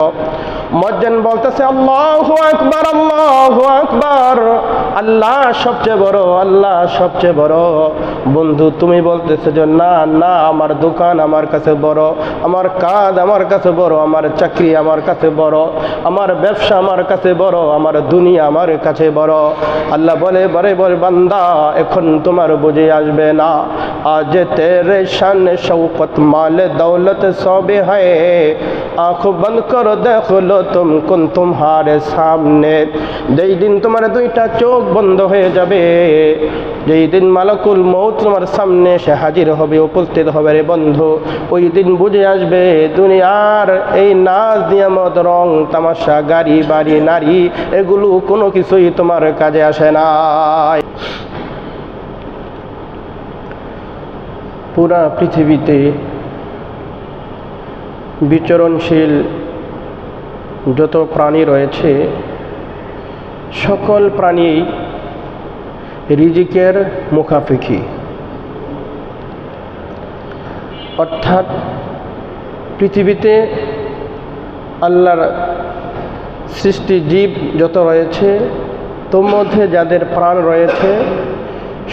মুয়াজ্জিন বলতেছে আল্লাহু আকবার, আল্লাহু আকবার, আল্লাহ সবচেয়ে বড়, আল্লাহ সবচেয়ে বড়। বন্ধু তুমি বলতেছো যে না না, আমার দোকান আমার কাছে বড়, আমার কাজ আমার কাছে বড়, আমার চাকরি আমার কাছে বড়, আমার ব্যবসা আমার কাছে বড়, আমার দুনিয়া আমার কাছে বড়। আল্লাহ বলে বলে বলে বান্দা, এখন তোমার বুঝে আসবে না। আজ তেরে শান শৌকত মাল দৌলত সবে হ্যায়, আঁখ বন্ধ করো দেখো লো তুম কুন তুমহারে সামনে। যেই দিন তোমার দুইটা চোখ বন্ধ হয়ে যাবে, যেই দিন মালাকুল মউত তোমার সামনে এসে হাজির হবে, উপস্থিত হবে রে বন্ধু, ওই দিন বুঝে আসবে দুনিয়ার এই নাচ নিয়ামত রং তামাশা গাড়ি বাড়ি নারী এগুলো কোনো কিছুই তোমার কাজে আসে না। পুরা পৃথিবীতে বিচরণশীল যত প্রাণী রয়েছে সকল প্রাণী রিজিকের মুখাপেক্ষী, অর্থাৎ পৃথিবীতে আল্লাহর সৃষ্টি জীব যত রয়েছে তোর মধ্যে যাদের প্রাণ রয়েছে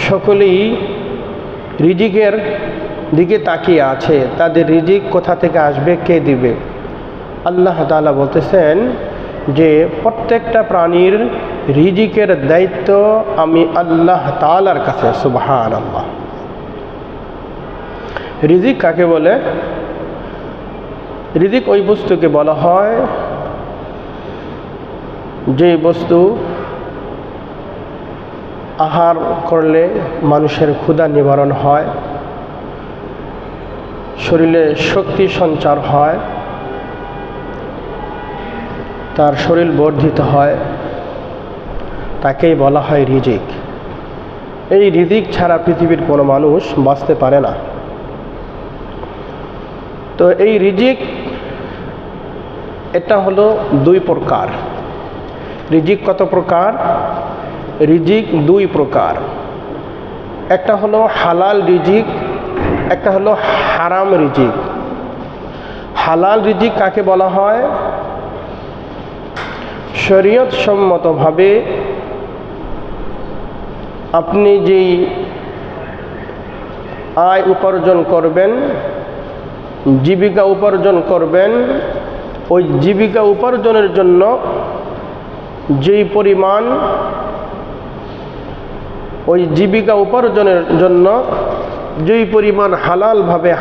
সকলেই রিজিকের দিকে তাকিয়ে আছে। তাদের রিজিক কোথা থেকে আসবে, কে দিবে? আল্লাহ তাআলা বলতেছেন যে প্রত্যেকটা প্রাণীর রিজিকের দায়িত্ব আমি আল্লাহ তাআলার কাছে। সুবহানাল্লাহ। রিজিক কাকে বলে? রিজিক ওই বস্তুকে বলা হয় যে বস্তু আহার করলে মানুষের ক্ষুধা নিবারণ হয়, শরীরে শক্তি সঞ্চার হয়, তার শরীর বর্ধিত হয়, তাকেই বলা হয় রিজিক। এই রিজিক ছাড়া পৃথিবীর কোনো মানুষ বাঁচতে পারে না। তো এই রিজিক এটা হলো দুই প্রকার। রিজিক কত প্রকার? রিজিক দুই প্রকার। একটা হলো হালাল রিজিক, একটা হলো হারাম রিজিক। হালাল রিজিক কাকে বলা হয়? শরীয়ত সম্মতভাবে আপনি যেই আয় উপার্জন করবেন, জীবিকা উপার্জন করবেন, ওই জীবিকা উপার্জনের জন্য যেই পরিমাণ, ওই জীবিকা উপার্জনের জন্য যেই পরিমাণ হালালভাবে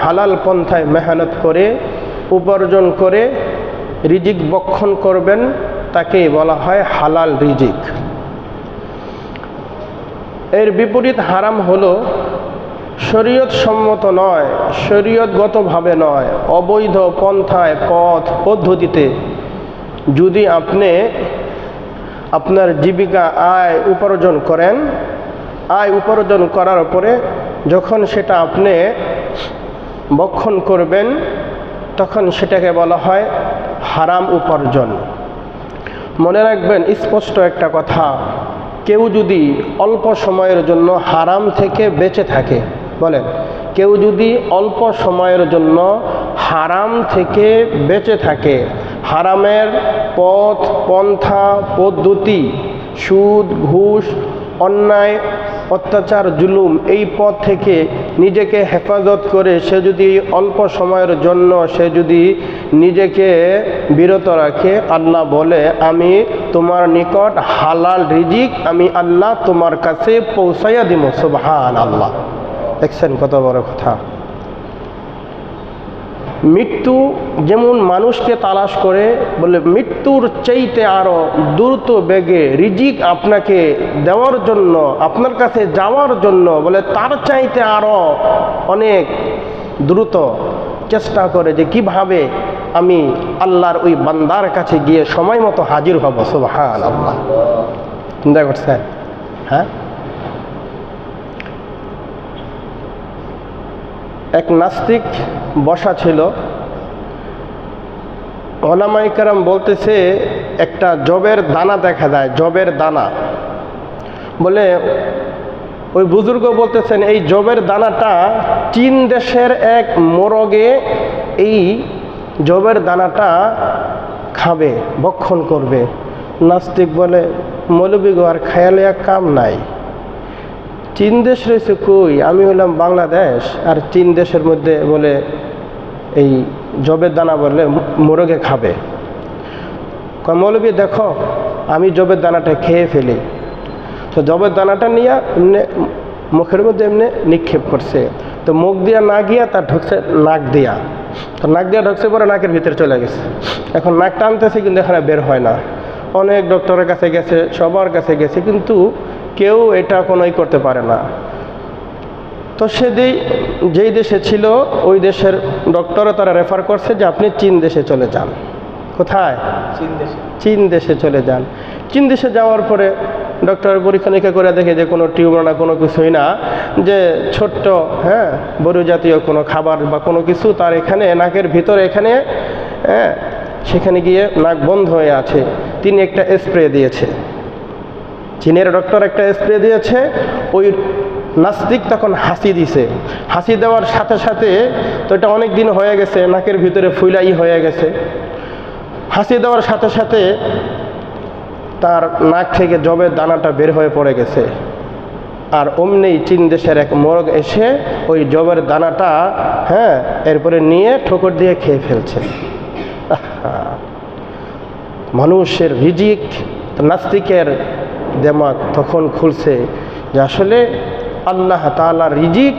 হালাল পন্থায় মেহনত করে উপার্জন করে রিজিক বক্ষণ করবেন, তাকেই বলা হয় হালাল রিজিক। এর বিপরীত হারাম হলো শরীয়ত সম্মত নয়, শরীয়তগতভাবে নয়, অবৈধ পন্থায় পদ্ধতিতে যদি আপনি আপনার জীবিকা আয় উপার্জন করেন, আয় উপার্জন করার পরে যখন সেটা আপনি বক্ষণ করবেন তখন সেটাকে বলা হয় হারাম উপার্জন। মনে রাখবেন স্পষ্ট একটা কথা, কেউ যদি অল্প সময়ের জন্য হারাম থেকে বেঁচে থাকে, বলেন কেউ যদি অল্প সময়ের জন্য হারাম থেকে বেঁচে থাকে, হারামের পথ পন্থা পদ্ধতি, সুদ ঘুষ অন্যায় অত্যাচার জুলুম এই পথ থেকে নিজেকে হেফাজত করে সে যদি অল্প সময়ের জন্য সে যদি নিজেকে বিরত রাখে, আল্লাহ বলে আমি তোমার নিকট হালাল রিজিক আমি আল্লাহ তোমার কাছে পৌঁছাইয়া দিব। সুবহানাল্লাহ। দেখছেন কত বড় কথা। মৃত্যু যেমন মানুষকে তালাশ করে, বলে মৃত্যুর চাইতে আরো দ্রুত বেগে রিজিক আপনাকে দেওয়ার জন্য, আপনার কাছে যাওয়ার জন্য বলে তার চাইতে আরো অনেক দ্রুত চেষ্টা করে যে কিভাবে আমি আল্লাহর ওই বান্দার কাছে গিয়ে সময় মতো হাজির হব। সুবহানাল্লাহ। চিন্তা করছেন? হ্যাঁ, এক নাস্তিক বসা ছিল, ওলামায়ে কেরাম বলতেছে একটা জবের দানা দেখা যায়, জবের দানা বলে ওই বুজুর্গ বলতেছেন এই জবের দানাটা চীন দেশের এক মোরগে এই জবের দানাটা খাবে, ভক্ষণ করবে। নাস্তিক বলে মৌলবী গো আর খেয়ালে এক কাম নাই, চীন দেশ রয়েছে কই, আমি হলাম বাংলাদেশ, আর চীন দেশের মধ্যে বলে এই জবের দানা বলে মোরগে খাবে। মৌলবী দেখো আমি জবের দানাটা খেয়ে ফেলি, তো জবের দানাটা নিয়ে এমনি মুখের মধ্যে এমনি নিক্ষেপ করছে, তো মুখ দিয়া না গিয়া তার ঢুকছে নাক দিয়া, তো নাক দিয়া ঢুকছে পরে নাকের ভিতরে চলে গেছে। এখন নাক টানতেছে কিন্তু এখানে বের হয় না। অনেক ডক্টরের কাছে গেছে, সবার কাছে গেছে, কিন্তু কেউ এটা কোনোই করতে পারে না। তো যেই দেশে ছিল ওই দেশের ডক্টরও তারা রেফার করছে যে আপনি চীন দেশে চলে যান। কোথায়? চীন দেশে চলে যান। চীন দেশে যাওয়ার পরে ডক্টর পরীক্ষা নিরীক্ষা করে দেখে যে কোনো টিউমার না, কোনো কিছুই না, যে ছোট্ট বড় জাতীয় কোনো খাবার বা কোনো কিছু তার এখানে নাকের ভিতরে এখানে সেখানে গিয়ে নাক বন্ধ হয়ে আছে। তিনি একটা স্প্রে দিয়েছে, চীনের ডক্টর একটা স্প্রে দিয়েছে। ওই নাস্তিক তখন হাসি দিছে, হাসি দেওয়ার সাথে সাথে, তো এটা অনেক দিন হয়ে গেছে, নাকের ভিতরে ফুলাই হয়ে গেছে। হাসি দেওয়ার সাথে সাথে তার নাক থেকে জবের দানাটা বের হয়ে পড়ে গেছে। আর অমনি চীন দেশের এক মোরগ এসে ওই জবের দানাটা এরপরে নিয়ে ঠোকর দিয়ে খেয়ে ফেলছে। মানুষের রিজিক, নাস্তিকের দেমাগ তখন খুলছে যে আসলে আল্লাহ তাআলার রিজিক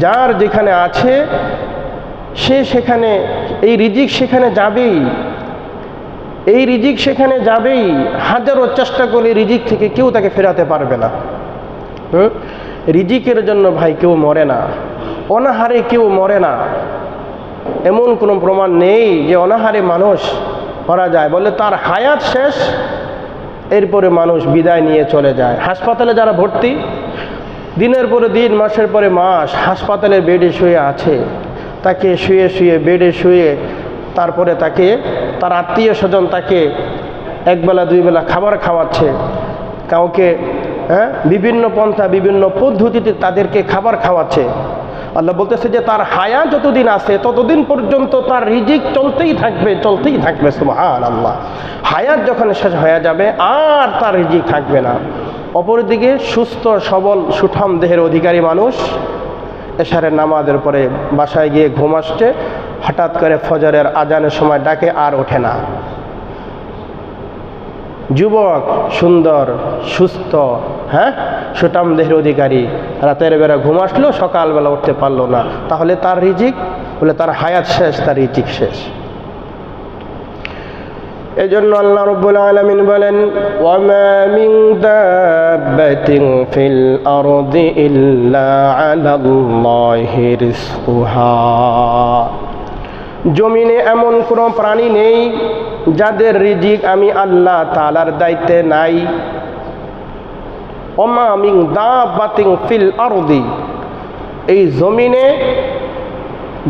যার যেখানে আছে সে সেখানে, এই রিজিক সেখানে যাবেই, এই রিজিক সেখানে যাবেই। হাজারো চেষ্টা করলে রিজিক থেকে কেউ তাকে ফেরাতে পারবে না। রিজিকের জন্য ভাই কেউ মরে না, অনাহারে কেউ মরে না। এমন কোনো প্রমাণ নেই যে অনাহারে মানুষ মারা যায়, বলে তার হায়াত শেষ, এরপরে মানুষ বিদায় নিয়ে চলে যায়। হাসপাতালে যারা ভর্তি, দিনের পরে দিন, মাসের পরে মাস হাসপাতালের বেডে শুয়ে আছে, তাকে শুয়ে শুয়ে বেডে শুয়ে তারপরে তাকে তার আত্মীয় স্বজন তাকে একবেলা দুই বেলা খাবার খাওয়াচ্ছে, কাউকে বিভিন্ন পন্থা বিভিন্ন পদ্ধতিতে তাদেরকে খাবার খাওয়াচ্ছে। আল্লাহ বলতেছে যে তার হায়াত যতদিন আছে ততদিন পর্যন্ত তার রিজিক চলতেই থাকবে, চলতেই থাকবে। সুবহানাল্লাহ। হায়াত যখন শেষ হয়ে যাবে আর তার রিজিক থাকবে না। অপরদিকে সুস্থ সবল সুঠাম দেহের অধিকারী মানুষ এশারের নামাজের পরে বাসায় গিয়ে ঘুম আসছে, হঠাৎ করে ফজরের আজানের সময় ডাকে আর ওঠে না। যুবক সুন্দর সুস্থ সুঠাম দেহের অধিকারী রাতের বেলা ঘুম আসলো, সকালবেলা উঠতে পারলো না, তাহলে তার রিজিক, বলে তার হায়াত শেষ, তার রিজিক শেষ। এজন্য আল্লাহ রাব্বুল আলামিন বলেন, ওয়ামা মিন দাব্বাতিন ফিল আরদি ইল্লা আলাল্লাহি রিজকুহা। জমিনে এমন কোনো প্রাণী নেই যাদের রিজিক আমি আল্লাহ তাআলার দায়িত্বে নাই। ওমা মিন দাব্বাতিন ফিল আরদি, এই জমিনে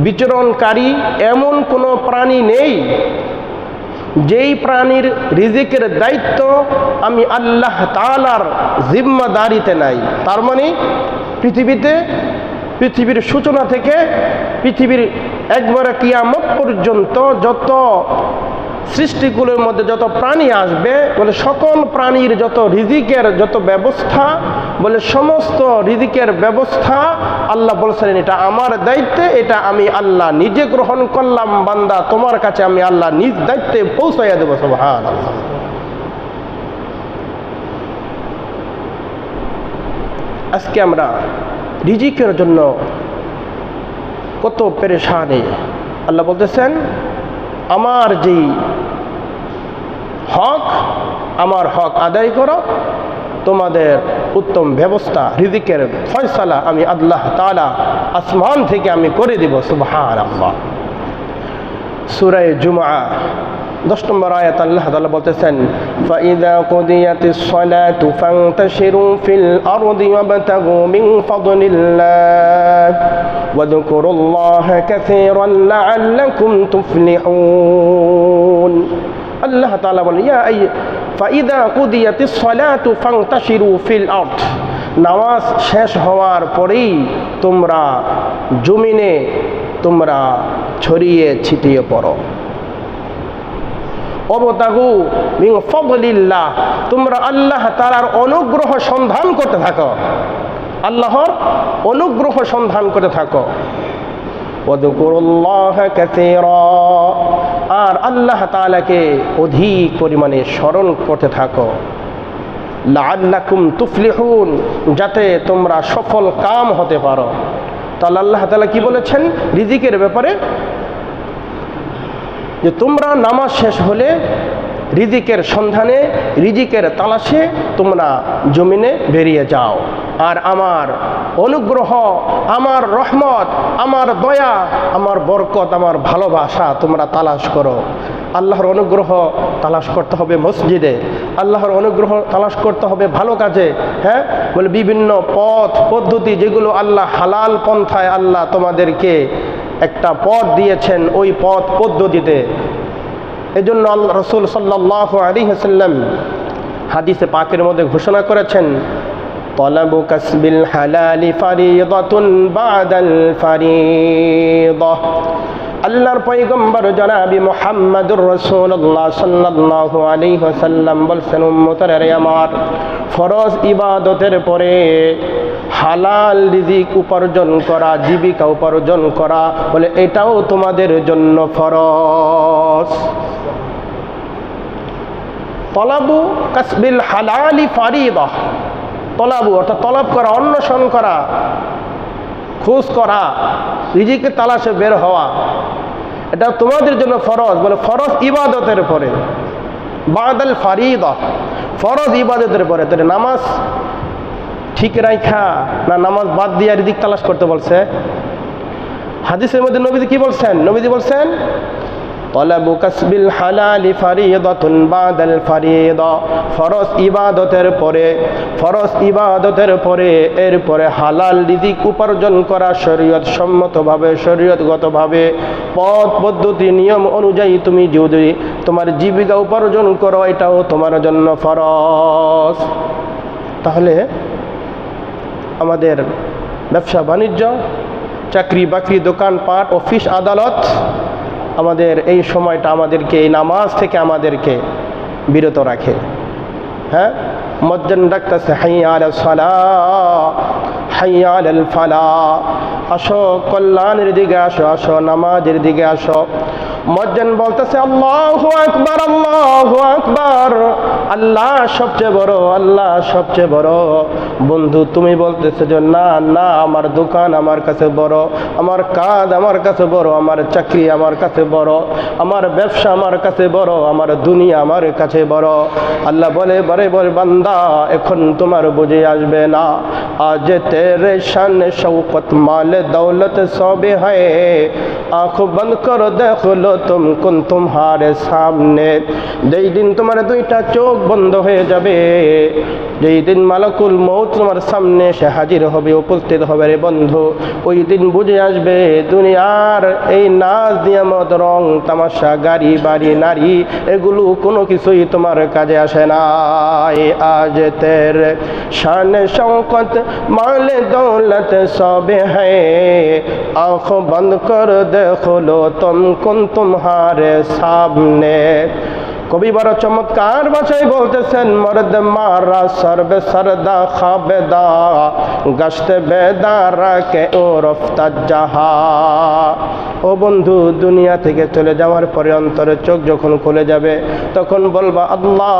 বিচরণকারী এমন কোনো প্রাণী নেই যেই প্রাণীর রিজিকের দায়িত্ব আমি আল্লাহ তাআলার জিম্মাদারিতে নাই। তার মানে পৃথিবীর সূচনা থেকে পৃথিবীর একবারে কিয়ামত পর্যন্ত যত সৃষ্টিগুলোর মধ্যে যত প্রাণী আসবে, বলে সকল প্রাণীর যত রিজিকের যত ব্যবস্থা, বলে সমস্ত রিজিকের ব্যবস্থা আল্লাহ বলছেন এটা আমার দায়িত্বে, এটা আমি আল্লাহ নিজে গ্রহণ করলাম। বান্দা তোমার কাছে আমি আল্লাহ নিজ দায়িত্বে পৌঁছাইয়া দেবো। সুবহানাল্লাহ। আজকে আমরা রিজিকের জন্য কত পেরেশানি। আল্লাহ বলতেছেন আমার যেই হক, আমার হক আদায় করো, তোমাদের উত্তম ব্যবস্থা রিজিকের ফয়সালা আমি আল্লাহ তাআলা আসমান থেকে আমি করে দিব। সুবহানাল্লাহ। সূরা জুমআ 10 নম্বর আয়াত আল্লাহ তাআলা বলতেছেন, ফাইযা কুদিয়াতিস সালাতু ফান্তাশিরু ফিল আরদি ওয়াবতাগু মিন ফাদলিল্লাহ ওয়াযকুরুল্লাহা কাসীরান লাআল্লাকুম তুফলিহুন। আল্লাহ তাআলা বলেন, ফাইযা কুদিয়াতিস সালাতু ফান্তাশিরু ফিল আরদ, নামাজ শেষ হওয়ার পরেই তোমরা জমিনে তোমরা ছড়িয়ে ছিটিয়ে পড়ো। ওয়াবতাগু মিন ফাদলিল্লাহ, তোমরা আল্লাহ তাআলার অনুগ্রহ সন্ধান করতে থাকো, আল্লাহর অনুগ্রহ সন্ধান করতে থাকো। ওয়াযকুরুল্লাহ কাসীরা, আর আল্লাহ তাআলাকে অধিক পরিমাণে স্মরণ করতে থাকো। লাআল্লাকুম তুফলিহুন, যাতে তোমরা সফল কাম হতে পারো। তাহলে আল্লাহ তাআলা কি বলেছেন রিজিকের ব্যাপারে? যে তোমরা নামাজ শেষ হলে রিজিকের সন্ধানে, রিজিকের তালাশে তোমরা জমিনে বেরিয়ে যাও, আর আমার অনুগ্রহ, আমার রহমত, আমার দয়া, আমার বরকত, আমার ভালোবাসা তোমরা তালাশ করো। আল্লাহর অনুগ্রহ তালাশ করতে হবে মসজিদে, আল্লাহর অনুগ্রহ তালাশ করতে হবে ভালো কাজে। হ্যাঁ, বলে বিভিন্ন পথ পদ্ধতি যেগুলো আল্লাহ হালাল পন্থায় আল্লাহ তোমাদেরকে একটা পথ দিয়েছেন, ওই পথ পদ্ধতিতে। এজন্য আল্লাহ রাসূল সাল্লাল্লাহু আলাইহি ওয়াসাল্লাম হাদিসে পাকের মধ্যে ঘোষণা করেছেন, তলাবু কাসবিল হালালি ফারিদাতুন বাদাল ফারিদাহ। আল্লাহর পয়গম্বর জনাবি মুহাম্মদুর রাসূলুল্লাহ সাল্লাল্লাহু আলাইহি ওয়াসাল্লাম বলছেন, উম্মতেরা আমার, ফরজ ইবাদতের পরে হালাল রিজিক উপার্জন করা, জীবিকা উপার্জন করা, বলে এটাও তোমাদের জন্য ফরজ। তলাবু কাসবিল হালালি ফারিদাহ, তলাবু অর্থাৎ তলব করা, অন্বেষণ করা, খোঁজ করা, রিজিকের তালাশে বের হওয়া, এটা তোমাদের জন্য ফরজ। বলে ফরজ ইবাদতের পরে, বাদাল ফারিদাহ, ফরজ ইবাদতের পরে। তাহলে নামাজ ঠিক রাখা না নামাজ বাদ দিয়ে রিজিক তালাশ করতে বলছে? হাদিসের মধ্যে নবীজি কি বলছেন? নবীজি বলছেন, তলাবু কাসবিল হালালি ফারিদাতুন বাদাল ফারিদা, ফরজ ইবাদতের পরে, ফরজ ইবাদতের পরে এরপরে হালাল রিজিক উপার্জন করা শরীয়ত সম্মতভাবে, শরীয়তগতভাবে পথ পদ্ধতি নিয়ম অনুযায়ী তুমি যদি তোমার জীবিকা উপার্জন করো, এটাও তোমার জন্য ফরজ। তাহলে আমাদের ব্যবসা বাণিজ্য, চাকরি বাকরি, দোকানপাট, অফিস আদালত, আমাদের এই সময়টা আমাদেরকে এই নামাজ থেকে আমাদেরকে বিরত রাখে। হ্যাঁ, মুয়াজ্জিন ডাকতেছে, হাইয়া আলাস সালাহ, হাইয়া আলাল ফালাহ, আসো কল্যাণের দিকে আসো, আসো নামাজের দিকে আসো। মুয়াজ্জিন বলতেছে, আল্লাহু আকবার, আল্লাহু আকবার, আল্লাহ সবচেয়ে বড়, আল্লাহ সবচেয়ে বড়। বন্ধু তুমি বলতেছো যে না না, আমার দোকান আমার কাছে বড়, আমার কাজ আমার কাছে বড়, আমার চাকরি আমার কাছে বড়, আমার ব্যবসা আমার কাছে বড়, আমার দুনিয়া আমার কাছে বড়। আল্লাহ বলে, বলে বলে বান্দা, এখন তোমার বুঝে আসবে না। আজ তেরে শান শৌকত মাল দৌলত সবে হ্যায়, আঁখ বন্ধ করো দেখো তুম কুন তুমহারে সামনে। যেই দিন তোমার দুইটা চোখ বন্ধ হয়ে যাবে, যেই দিন মালাকুল মউত তোমার সামনে এসে হাজির হবে, উপস্থিত হবে রে বন্ধু, ওই দিন বুঝে আসবে দুনিয়ার এই নাচ নিয়ামত, রং তামাশা, গাড়ি বাড়ি, নারী, এগুলো কোনো কিছুই তোমার কাজে আসে না। আজ তেরে শান শৌকত মাল দৌলত সবে হ্যায়, আঁখ বন্ধ কর দেখো তুম কুন তুমহারে সামনে। কবি বড় চমৎকার ভাষায় বলতেছেন, মর্দ মারা সর্বে সরদা খাবেদা, গশতে বেদারা কে ও রফতা জাহা। ও বন্ধু, দুনিয়া থেকে চলে যাওয়ার পরে অন্তরের চোখ যখন খুলে যাবে, তখন বলবা, আল্লাহ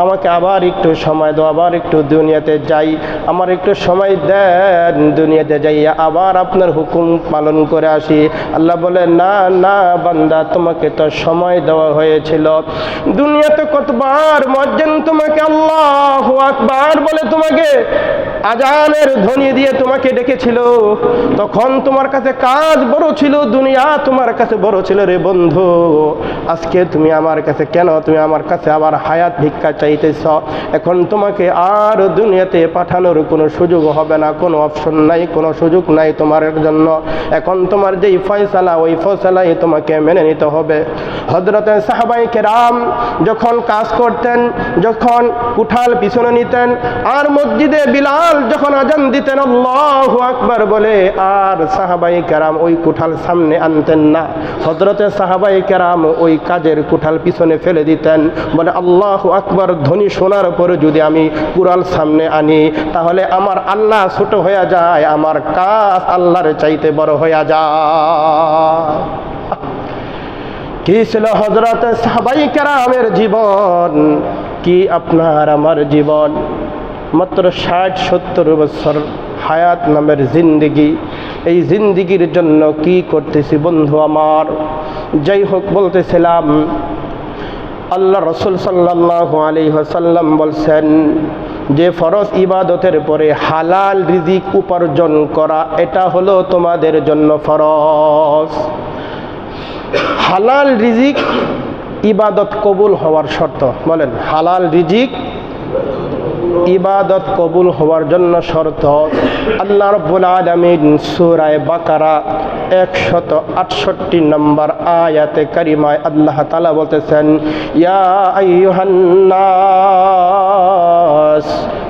আমাকে আবার একটু সময় দাও, আবার একটু দুনিয়াতে যাই, আমার একটু সময় দেন, দুনিয়াতে যাইয়া আবার আপনার হুকুম পালন করে আসি। আল্লাহ বলে, না না বান্দা, তোমাকে তো সময় দেওয়া হয়েছিল। দুনিয়াতে কতবার মুয়াজ্জিন তোমাকে আল্লাহু আকবার বলে তোমাকে আজানের ধ্বনি দিয়ে তোমাকে ডেকেছিল, তখন তোমার কাছে কাজ বড় ছিল, দুনিয়া তোমার কাছে বড় ছিল রে বন্ধু। আজকে তুমি আমার কাছে কেন, তুমি আমার কাছে আবার হায়াত ভিক্ষা চাইতেছ? এখন তোমাকে আর দুনিয়াতে পাঠানোর কোনো সুযোগ হবে না, কোনো অপশন নাই, কোনো সুযোগ নাই তোমার জন্য। এখন তোমার যেই ফয়সালা, ওই ফয়সালাই তোমাকে মেনে নিতে হবে। হযরতে সাহাবায়ে কেরাম যখন কাজ করতেন, যখন কুঠাল পিছনে নিতেন, আর মসজিদে বিলাল যখন আজান দিতেন আল্লাহু আকবার বলে, আর সাহাবায়ে কেরাম ওই কুঠাল সামনে সামনে আনতেন না। হযরতে সাহাবায়ে কেরাম ওই কাজের কুঠাল পিছনে ফেলে দিতেন, বলে আল্লাহু আকবার ধ্বনি শোনার পরে যদি আমি কুড়াল সামনে আনি তাহলে আমার আল্লাহ ছোট হয়ে যায়, আমার কাজ আল্লাহর চাইতে বড় হয়ে যায়। কি ছিল হযরতে সাহাবায়ে কেরামের জীবন, কি আপনার আমার জীবন। মাত্র 60-70 বছর হায়াত নামের জিন্দেগি, এই জিন্দেগির জন্য কি করতেছি বন্ধু আমার। যাই হোক, বলতেছিলাম আল্লাহ রাসূল সাল্লাল্লাহু আলাইহি ওয়াসাল্লাম বলছেন যে ফরজ ইবাদতের পরে হালাল রিজিক উপার্জন করা এটা হলো তোমাদের জন্য ফরজ। হালাল রিজিক ইবাদত কবুল হওয়ার শর্ত। বলেন, হালাল রিজিক ইবাদত কবুল হওয়ার জন্য শর্ত। আল্লাহ রাব্বুল আলামিন সূরা বাকারা 168 নম্বর আয়াতে কারিমায় আল্লাহ তাআলা বলতেছেন, ইয়া আইয়ুহান নাস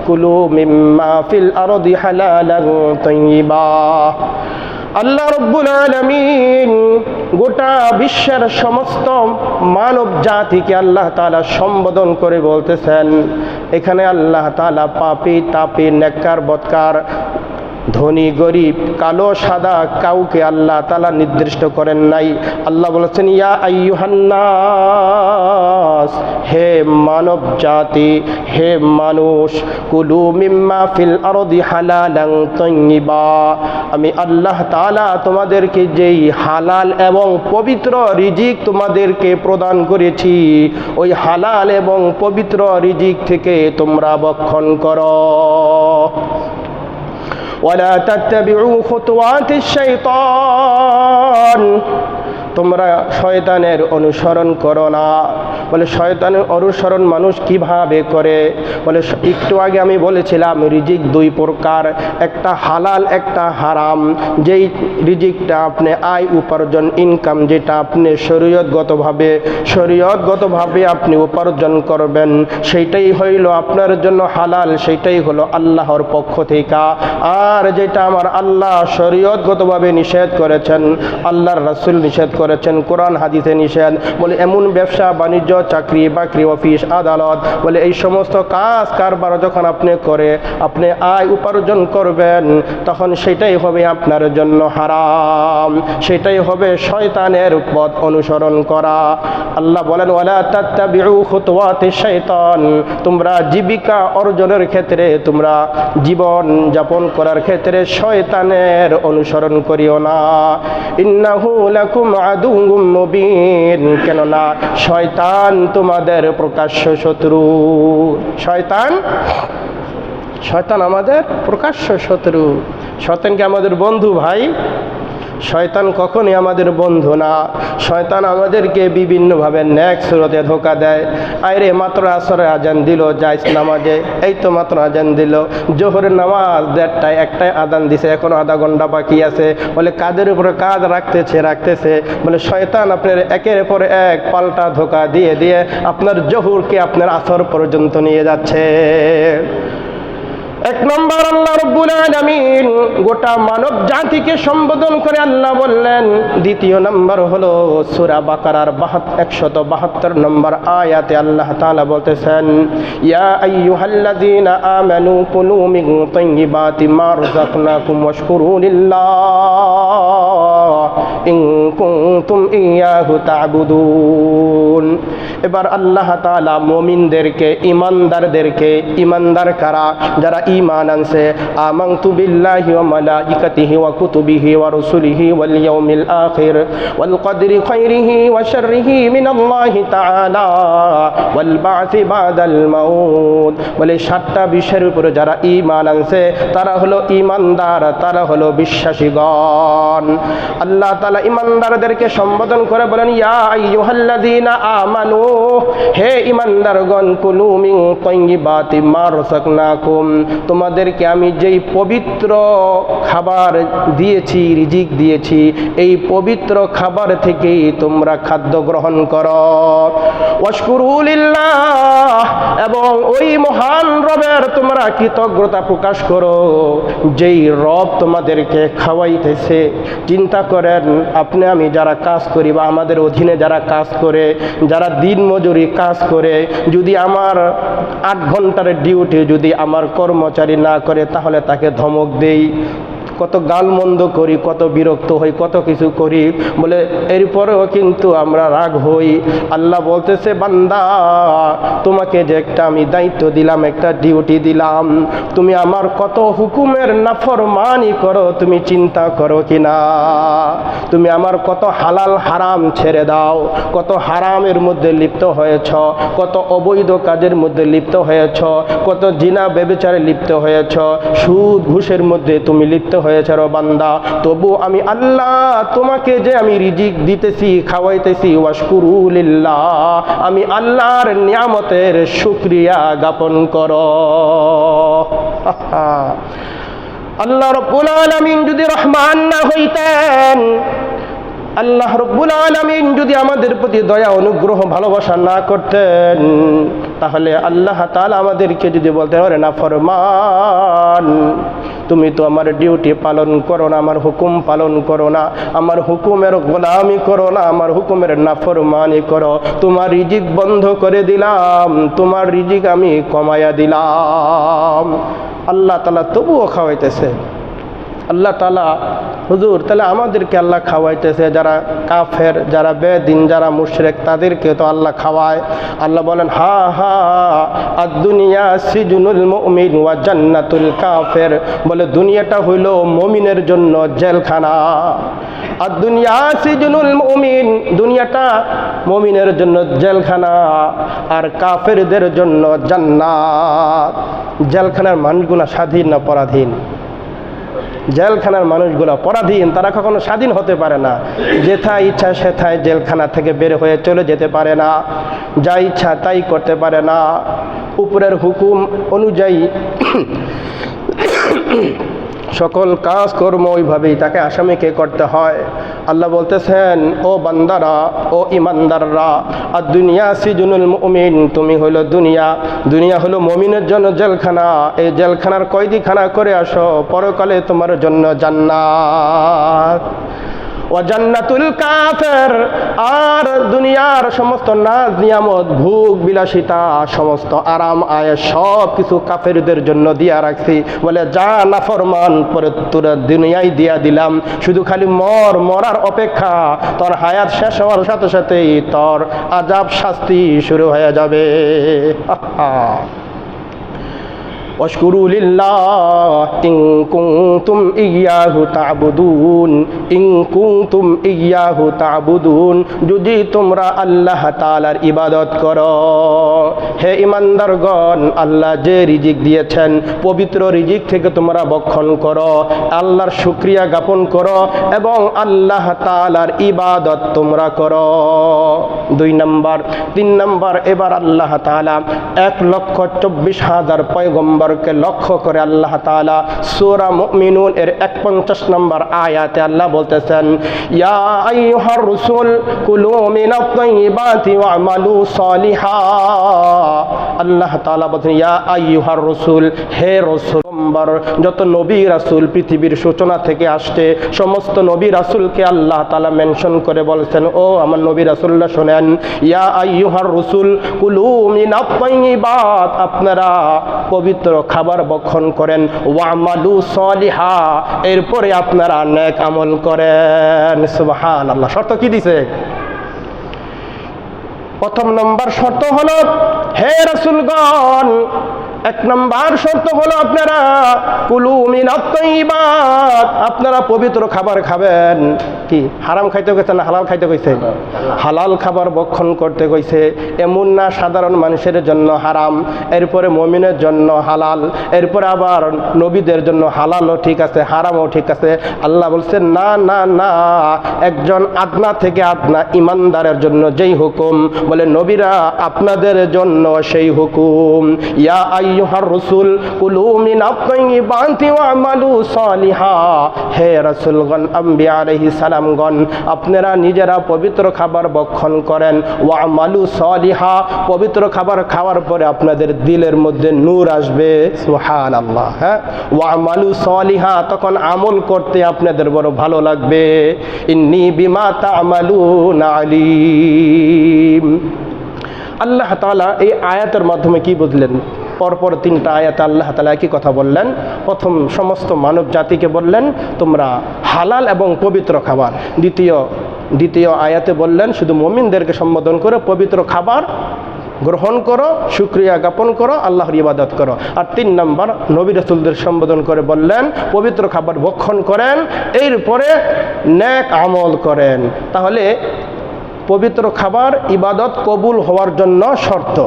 কুলু মিম্মা ফিল আরদি হালালান তাইয়্যিবা। আল্লাহ রাব্বুল আলামিন গোটা বিশ্বের সমস্ত মানব জাতিকে আল্লাহ তাআলা সম্বোধন করে বলতেছেন, এখানে আল্লাহ তাআলা পাপী তাপী নেককার বদকার ধনী গরিব কালো সাদা কাউকে আল্লাহ তাআলা নির্দিষ্ট করেন নাই। আল্লাহ বলেছেন, ইয়া আইয়ুহান নাস, হে মানব জাতি, হে মানুষ, কুলু মিম্মা ফিল আরদি হালালান তাইয়্যিবা। আমি আল্লাহ তাআলা তোমাদেরকে যেই হালাল এবং পবিত্র রিজিক তোমাদেরকে প্রদান করেছি, ওই হালাল এবং পবিত্র রিজিক থেকে তোমরা ভক্ষণ করো। ওয়ালা তাত্তাবিউ খুতুওয়াতিশ শাইতান, তোমরা শয়তানের অনুসরণ করো না। বলে শয়তানের অনুসরণ মানুষ কিভাবে করে? বলে একটু আগে আমি বলেছিলাম রিজিক দুই প্রকার, একটা হালাল একটা হারাম। যেই রিজিকটা আপনি আয় উপার্জন ইনকাম যেটা আপনি শরীয়তগতভাবে আপনি উপার্জন করবেন সেইটাই হইল আপনার জন্য হালাল, সেইটাই হলো আল্লাহর পক্ষ থেকে। আর যেটা আমার আল্লাহ শরীয়তগতভাবে নিষেধ করেছেন, আল্লাহর রাসূল নিষেধ করেছেন, কোরআন হাদিসে নিষেধ। বলে এমন ব্যবসা বাণিজ্য চাকরি বাকরি অফিস আদালত, বলে এই সমস্ত কাজ কারবার যখন আপনি করে আপনি আয় উপার্জন করবেন তখন সেটাই হবে আপনার জন্য হারাম, সেটাই হবে শয়তানের পথ অনুসরণ করা। আল্লাহ বলেন, ওয়ালা তাত্তাবিউ খুতুওয়াতিশ শাইতান, তোমরা জীবিকা অর্জনের ক্ষেত্রে তোমরা জীবন যাপন করার ক্ষেত্রে শয়তানের অনুসরণ করিও না। ইন্নাহু লাকুম আদুউম মুবিন, কেননা শয়তান তোমাদের প্রকাশ্য শত্রু। শয়তান আমাদের প্রকাশ্য শত্রু। শয়তান কি আমাদের বন্ধু ভাই? শয়তান কখনই আমাদের বন্ধু না। শয়তান আমাদেরকে বিভিন্নভাবে নেক সুরতে ধোঁকা দেয়। আরে মাত্র আসরে আজান দিল, যাইস নামাজে, এই তো মাত্র আজান দিল, জোহরের নামাজ 1:30 একটাই আজান দিছে, এখনো আধা ঘন্টা বাকি আছে। বলে কাদের উপরে কাজ রাখতেছে। বলে শয়তান আপনার একের পর এক পাল্টা ধোঁকা দিয়ে দিয়ে আপনার জোহরকে আপনার আসর পর্যন্ত নিয়ে যাচ্ছে। এক নম্বর আল্লাহ রাব্বুল আলামিন গোটা মানব জাতিকে সম্বোধন করে আল্লাহ বললেন। দ্বিতীয় নম্বর হলো সূরা বাকারার 172 নম্বর আয়াতে আল্লাহ তাআলা বলতেছেন, ইয়া আইয়ুহাল্লাযীনা আমানু কুলু মিন তাইয়্যিবাতি মা রাযাকনাকুম ওয়াশকুরু লিল্লাহ ইন কুনতুম ইয়াহু তা'বুদুন। এবার আল্লাহ তাআলা মুমিনদেরকে ঈমানদারদেরকে, ঈমানদার কারা? যারা ঈমান আনছে, আমানতু বিল্লাহি ওয়া মালাইকাতিহি ওয়া কুতুবিহি ওয়া রুসুলিহি ওয়াল ইয়াউমিল আখির ওয়াল কদরি খাইরিহি ওয়া শাররিহি মিনাল্লাহি তাআলা ওয়াল বা'সি বাদাল মাউত। বলে 7টা বিষয়ের উপরে যারা ঈমান আনছে তারা হলো ঈমানদার, তারা হলো বিশ্বাসীগণ। আল্লাহ তাআলা ঈমানদারদেরকে সম্বোধন করে বলেন, ইয়া আইয়ুহাল্লাযীনা আমানু, হে ঈমানদারগণ, কুলু মিন তাইয়্যিবাতি মা রাযাকনাকুম, তোমাদেরকে আমি যেই পবিত্র খাবার দিয়েছি, রিজিক দিয়েছি, এই পবিত্র খাবার থেকেই তোমরা খাদ্য গ্রহণ করো। ওয়াশকুরু লিল্লাহ, এবং ওই মহান রবের তোমরা কৃতজ্ঞতা প্রকাশ করো যেই রব তোমাদেরকে খাওয়াইতেছে। চিন্তা করেন, আপনি আমি যারা কাজ করি বা আমাদের অধীনে যারা কাজ করে, যারা দিন মজুরি কাজ করে, যদি আমার 8 ঘন্টার ডিউটি যদি আমার কর্মচারী না করে, তাহলে তাকে ধমক দেই, কত গালমন্দ করি, কত বিরক্ত হই, কত কিছু করি, বলে এরপরেও কিন্তু আমরা রাগ হই। আল্লাহ বলতেছে, বান্দা তোমাকে যে একটা আমি দায়িত্ব দিলাম, একটা ডিউটি দিলাম, তুমি আমার কত হুকুমের নাফরমানি করো, তুমি চিন্তা করো কিনা? তুমি আমার কত হালাল হারাম ছেড়ে দাও, কত হারামের মধ্যে লিপ্ত হয়েছ, কত অবৈধ কাজের মধ্যে লিপ্ত হয়েছ, কত জিনা ব্যভিচারে লিপ্ত হয়েছ, সুদ ঘুষের মধ্যে তুমি লিপ্ত হয়েছ বান্দা। তবু আমি আল্লাহ তোমাকে যে আমি রিজিক দিতেছি, খাওয়াইতেছি, ওয়াশকুরু লিল্লাহ, আমি আল্লাহর নিয়ামতের শুকরিয়া জ্ঞাপন করো। আল্লাহ রাব্বুল আলামিন যদি রহমান না হইতেন, আল্লাহ রাব্বুল আলামিন যদি আমাদের প্রতি দয়া, অনুগ্রহ, ভালোবাসা না করতেন, তাহলে আল্লাহ তাআলা আমাদেরকে যদি বলতেন, ওরে নাফরমান, তুমি তো আমার ডিউটি পালন করো না, আমার হুকুম পালন করো না, আমার হুকুমের গোলামি করো না, আমার হুকুমের নাফরমানি করো, তোমার রিজিক বন্ধ করে দিলাম, তোমার রিজিক আমি কমায়া দিলাম। আল্লাহ তাআলা তবুও খাওয়াইতেছে। আল্লাহ তাআলা, হুজুর তাহলে আমাদেরকে আল্লাহ খাওয়াইতেছে, যারা কাফের, যারা বেদিন, যারা মুশরিক, তাদেরকে তো আল্লাহ খাওয়ায়। আল্লাহ বলেন, হা হা আদ-দুনিয়া সিজনুল মুমিন ওয়া জান্নাতুল কাফের, বলে দুনিয়াটা হইল মুমিনের জন্য জেলখানা। আদ-দুনিয়া সিজনুল মুমিন, দুনিয়াটা মুমিনের জন্য জেলখানা, আর কাফেরদের জন্য জান্নাত। জেলখানার মানুষগুলা স্বাধীন না পরাধীন? জেলখানার মানুষগুলো পরাধীন, তারা কখনো স্বাধীন হতে পারে না। যেথায় ইচ্ছা সেথায় জেলখানা থেকে বের হয়ে চলে যেতে পারে না, যা ইচ্ছা তাই করতে পারে না, উপরের হুকুম অনুযায়ী সকল কাজকর্ম ওইভাবেই তাকে আসামিকে করতে হয়। আল্লাহ বলতেছেন, ও বান্দারা, ও ইমানদাররা, আর দুনিয়া সিজনুল মুমিন, তুমি হইল দুনিয়া, দুনিয়া হলো মুমিনের জন্য জেলখানা, এই জেলখানার কয়েদিখানা করে আসো, পরকালে তোমার জন্য জান্নাত। ও জান্নাতুল কাফের, আর দুনিয়ার সমস্ত নাজ নিয়ামত, ভোগ বিলাসিতা, সমস্ত আরাম আয়েশ সব কিছু কাফেরদের জন্য দিয়া রাখছি। বলে যা নাফরমান, পরে তোর দুনিয়ায় দিয়া দিলাম, শুধু খালি মরার অপেক্ষা, তোর হায়াত শেষ হওয়ার সাথে সাথেই তোর আযাব শাস্তি শুরু হয়ে যাবে। ওয়াশকুরু লিল্লাহ ইন কুনতুম ইয়্যাহু তা'বুদুন, ইন কুনতুম ইয়্যাহু তা'বুদুন, যদি তোমরা আল্লাহ তাআলার ইবাদত করো। হে ইমানদারগণ, আল্লাহ যে রিজিক দিয়েছেন, পবিত্র রিজিক থেকে তোমরা ভক্ষণ করো, আল্লাহর শুকরিয়া জ্ঞাপন করো, এবং আল্লাহ তাআলার ইবাদত তোমরা করো। 2 নম্বর। 3 নম্বর, এবার আল্লাহ তাআলা 1,24,000 পয়গম্বরকে লক্ষ্য করে আল্লাহ তাআলা সূরা মুমিনুন এর 51 নম্বর আয়াতে আল্লাহ বলতেছেন, ইয়া আইয়ুহার রাসূল কুলু মিনাত তাইয়্যিবাতি ওয়া'মালু সালিহা। আল্লাহ তাআলা বলেন, ইয়া আইয়ুহার রাসূল, হে রাসূল, যত নবী রাসূল পৃথিবীর সূচনা থেকে আসছে, সমস্ত নবী রাসূলকে আল্লাহ তাআলা মেনশন করে বলছেন, ও আমার নবী রাসূলরা শুনেন, ইয়া আইয়ুহার রাসূল কুলু মিনাত তাইয়্যিবাত, আপনারা পবিত্র খাবার ভক্ষণ করেন, ওয়া'মালু সালিহা, এরপরে আপনারা নেক আমল করেন। সুবহানাল্লাহ। শর্ত কি দিছে? প্রথম নম্বর শর্ত হলো, হে রাসূলগণ, 1 নম্বর শর্ত হলো আপনারা কুলু মিনাত তাইয়্যিবাত, আপনারা পবিত্র খাবার খাবেন। কি হারাম খাইতে কইছে না হালাল খাইতে কইছে? হালাল খাবার ভক্ষণ করতে কইছে। এমন না সাধারণ মানুষের জন্য হারাম, এরপরে মুমিনের জন্য হালাল, এরপরে আবার নবীদের জন্য হালালও ঠিক আছে, হারামও ঠিক আছে। আল্লাহ বলছেন, না না না, একজন আদনা থেকে আদনা ইমানদারের জন্য যেই হুকুম, বলে নবীরা আপনাদের জন্য সেই হুকুম। ইয়া আইয়ুহার রাসূল কুলু মিনাত তাইয়্যিবাতি ওয়া'মালু সালিহা। হে রাসূলগণ, আম্বিয়া আলাইহিস সালামগণ, আপনারা নিজেরা পবিত্র খাবার ভক্ষণ করেন। ওয়া'মালু সালিহা, পবিত্র খাবার খাওয়ার পরে আপনাদের দিলের মধ্যে নূর আসবে। সুবহানাল্লাহ। হ্যাঁ, ওয়া'মালু সালিহা, তখন আমল করতে আপনাদের বড় ভালো লাগবে। ইন্নী বিমা তা'মালুনা আলীম। আল্লাহ তাআলা এই আয়াতের মাধ্যমে কি বুঝলেন? পরপর 3টা আয়াতে আল্লাহ তাআলা একই কথা বললেন। প্রথম সমস্ত মানব জাতিকে বললেন তোমরা হালাল এবং পবিত্র খাবার। দ্বিতীয় আয়াতে বললেন শুধু মুমিনদেরকে সম্বোধন করে পবিত্র খাবার গ্রহণ করো, শুকরিয়া জ্ঞাপন করো, আল্লাহর ইবাদত করো। আর 3 নম্বর নবী রাসূলদের সম্বোধন করে বললেন পবিত্র খাবার ভক্ষণ করেন, এরপরে নেক আমল করেন। তাহলে পবিত্র খাবার ইবাদত কবুল হওয়ার জন্য শর্ত।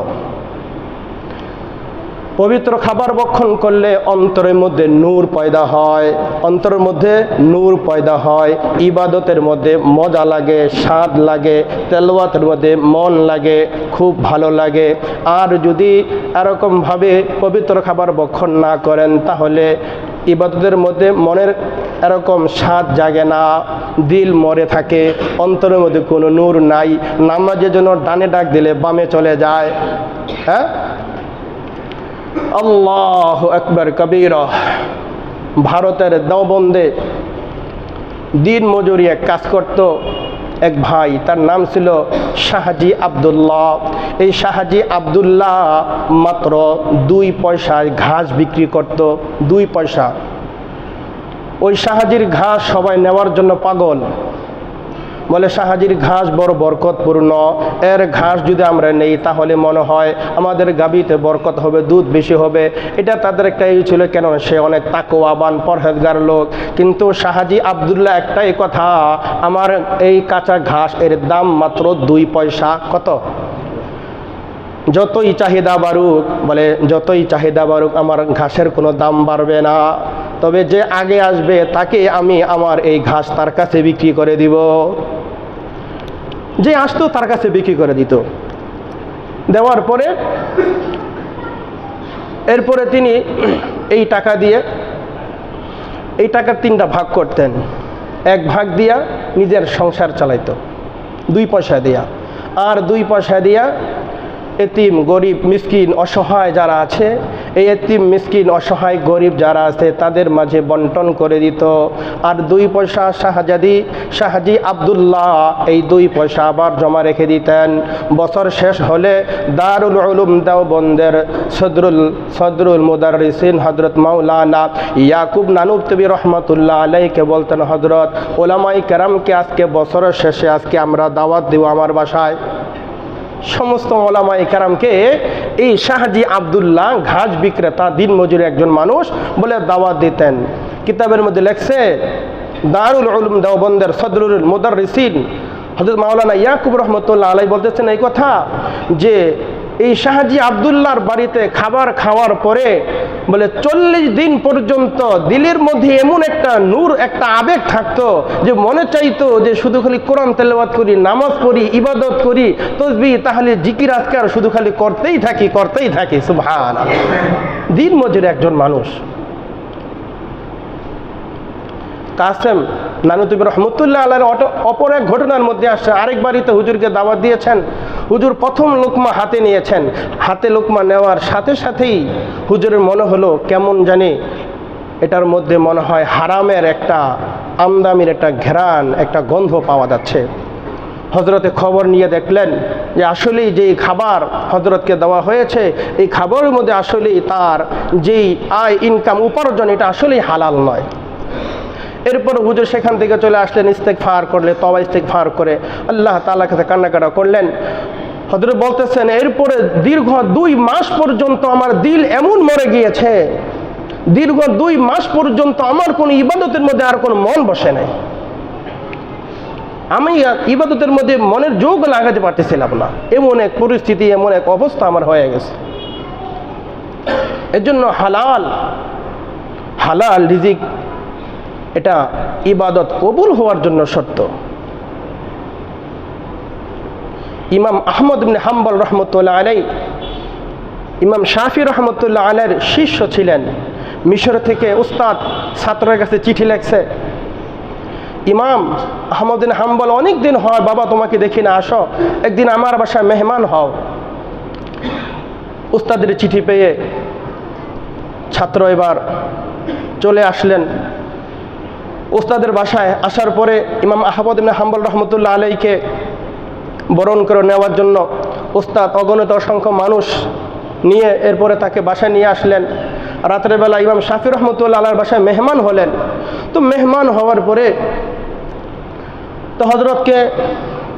পবিত্র খাবার ভক্ষণ করলে অন্তরের মধ্যে নূর পয়দা হয়, অন্তরের মধ্যে নূর পয়দা হয়, ইবাদতের মধ্যে মজা লাগে, স্বাদ লাগে, তেলাওয়াতের মধ্যে মন লাগে, খুব ভালো লাগে। আর যদি এরকমভাবে পবিত্র খাবার ভক্ষণ না করেন তাহলে ইবাদতের মধ্যে মনের এরকম স্বাদ জাগে না, দিল মরে থাকে, অন্তরের মধ্যে কোনো নূর নাই। নামাজের জন্য ডানে ডাক দিলে বামে চলে যায়। হ্যাঁ, আল্লাহু আকবার কবীরা। ভারতের দেওবন্দে দিন মজুরি এক কাজ করত এক ভাই, তার নাম ছিল শাহজি আব্দুল্লাহ। এই শাহজি আব্দুল্লাহ মাত্র 2 পয়সায় ঘাস বিক্রি করত, 2 পয়সা। ওই শাহজির ঘাস সবাই নেওয়ার জন্য পাগল, বলে শাহজির ঘাস বড় বরকতপূর্ণ, এর ঘাস যদি আমরা নেই তাহলে মনে হয় আমাদের গাভীতে বরকত হবে, দুধ বেশি হবে। এটা তাদের একটা এই ছিল, কেন সে অনেক তাকওয়াবান পরহেজগার লোক। কিন্তু শাহজি আব্দুল্লাহ একটাই কথা, আমার এই কাঁচা ঘাস এর দাম মাত্র 2 পয়সা। কত? যতই চাহিদা বাড়ুক, বলে যতই চাহিদা বাড়ুক আমার ঘাসের কোনো দাম বাড়বে না, তবে যে আগে আসবে তাকে আমি আমার এই ঘাস তার কাছে বিক্রি করে দিব। যে আসতো তার কাছে বিক্রি করে দিত। দেওয়ার পরে এরপরে তিনি এই টাকা দিয়ে এই টাকার 3টা ভাগ করতেন। 1 ভাগ দিয়া নিজের সংসার চালাইতো 2 পয়সা দিয়া, আর 2 পয়সা দিয়া এতিম গরিব মিসকিন অসহায় যারা আছে, এই এতিম মিসকিন অসহায় গরিব যারা আছে তাদের মাঝে বন্টন করে দিত। আর 2 পয়সা শাহজি আব্দুল্লাহ এই 2 পয়সা আবার জমা রেখে দিতেন। বছর শেষ হলে দারুল উলুম দেওবন্দের সদরুল মুদাররিসিন হযরত মাওলানা ইয়াকুব নানুতবি রহমাতুল্লাহ আলাইকে বলতেন, হযরত ওলামায়ে কেরামকে আজকে বছরের শেষে আজকে আমরা দাওয়াত দেব আমার বাসায়। সমস্ত ওলামায়ে কেরামকে এই শাহজি আব্দুল্লাহ ঘাস বিক্রেতা দিনমজুর একজন মানুষ বলে দাওয়াত দিতেন। কিতাবের মধ্যে লেখছে দারুল উলুম দেওবন্দের সদরুল মুদাররিসিন হযরত মাওলানা ইয়াকুব রহমাতুল্লাহ আলাইহি বলতেছেন এই কথা যে এই শাহজি আব্দুল্লাহর বাড়িতে খাবার খাওয়ার পরে বলে 40 দিন পর্যন্ত দিলের মধ্যে এমন একটা নূর, একটা আবেগ থাকতো যে মনে চাইতো যে শুধু খালি কোরআন তেলাওয়াত করি, নামাজ পড়ি, ইবাদত করি, তাসবিহ তাহলে জিকির আজকার শুধু খালি করতেই থাকি। সুবহানাল্লাহ। দিন মজুর একজন মানুষ। কাসেম নানুতুবি রহমতুল্লাহ আলাইহির অপর এক ঘটনার মধ্যে আসছে, আরেক বাড়িতে হুজুরকে দাওয়াত দিয়েছেন। হুজুর প্রথম লোকমা হাতে নিয়েছেন। হাতে লোকমা নেওয়ার সাথে সাথেই হুজুরের মনে হলো কেমন জানি এটার মধ্যে মনে হয় হারামের একটা আমদামির একটা ঘ্রাণ, একটা গন্ধ পাওয়া যাচ্ছে। হজরতে খবর নিয়ে দেখলেন যে আসলেই যেই খাবার হজরতকে দেওয়া হয়েছে এই খাবারের মধ্যে আসলেই তার যেই আয় ইনকাম উপার্জন এটা আসলেই হালাল নয়। এরপর হুজুর সেখান থেকে চলে আসলেন, ইস্তেগফার করলে, তওবা ইস্তেগফার করে আল্লাহ তাআলার কাছে কান্নাকাটা করলেন। হযরত বলতেছেন এরপরে দীর্ঘ 2 মাস পর্যন্ত আমার দিল এমন মরে গিয়েছে, দীর্ঘ 2 মাস পর্যন্ত আমার কোনো ইবাদতের মধ্যে আর কোনো মন বসে নাই। আমি ইবাদতের মধ্যে মনের যোগ লাগাতে পারতেছিলাম না, এমন এক পরিস্থিতি, এমন এক অবস্থা আমার হয়ে গেছে। এর জন্য হালাল রিজিক এটা ইবাদত কবুল হওয়ার জন্য শর্ত। ইমাম আহমদ ইবনে হাম্বল রহমতুল্লাহ আলাইহি ইমাম শাফি রহমতুল্লাহ আলাইহির শিষ্য ছিলেন। মিশর থেকে উস্তাদ ছাত্রের কাছে চিঠি লেখছে, ইমাম আহমদ বিন হাম্বল অনেক দিন হয় বাবা তোমাকে দেখি না, আসো একদিন আমার বাসায় মেহমান হও। উস্তাদের চিঠি পেয়ে ছাত্র এবার চলে আসলেন উস্তাদের বাসায়। আসার পরে ইমাম আহমদ বিন হাম্বল রহমতুল্লাহ আলাইহিকে বরণ করে নেওয়ার জন্য উস্তাদ অগণিত অসংখ্য মানুষ নিয়ে এরপরে তাকে বাসায় নিয়ে আসলেন। রাতের বেলা ইমাম শাফি রহমতুল্লাহ আলাইহির বাসায় মেহমান হলেন। তো মেহমান হওয়ার পরে তো হজরতকে